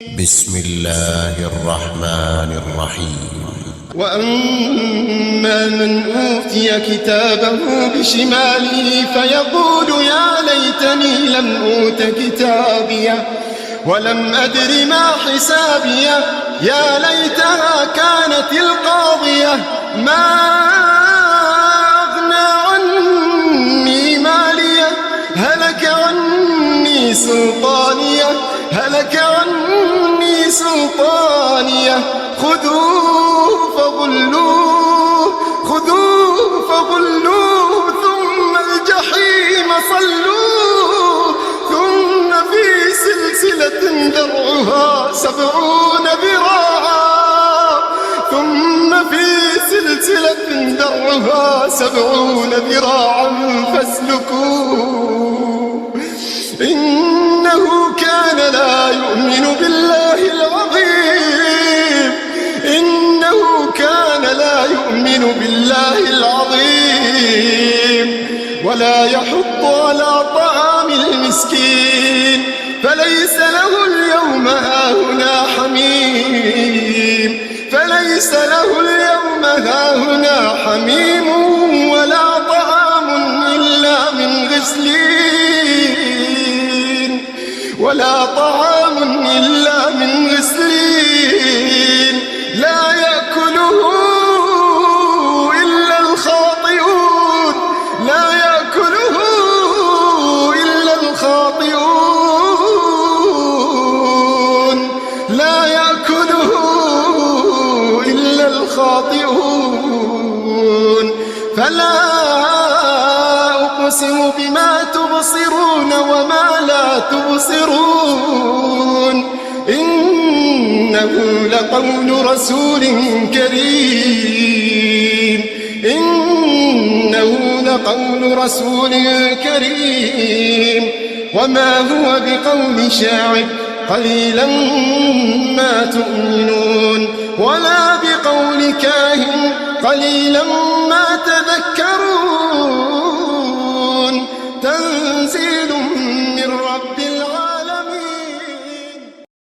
بسم الله الرحمن الرحيم. وأما من أوتي كتابه بشماله فيقول يا ليتني لم أوت كتابيه ولم أدر ما حسابيه يا ليتها كانت القاضية ما أغنى عني ماليه هلك عني سلطانيه خذوه فغلوه ثم الجحيم صلوه ثم في سلسلة ذرعها 70 ذراعا فاسلكوه إنه كان لا يؤمن بالله العظيم ولا يحض على طعام المسكين فليس له اليوم هاهنا حميم ولا طعام إلا من غسلين لا يأكله إلا الخاطئون فلا أقسم بما تبصرون وما لا تبصرون إنه لقول رسول كريم وما هو بقول شاعر قليلا ما تؤمنون ولا بقول كاهن قليلا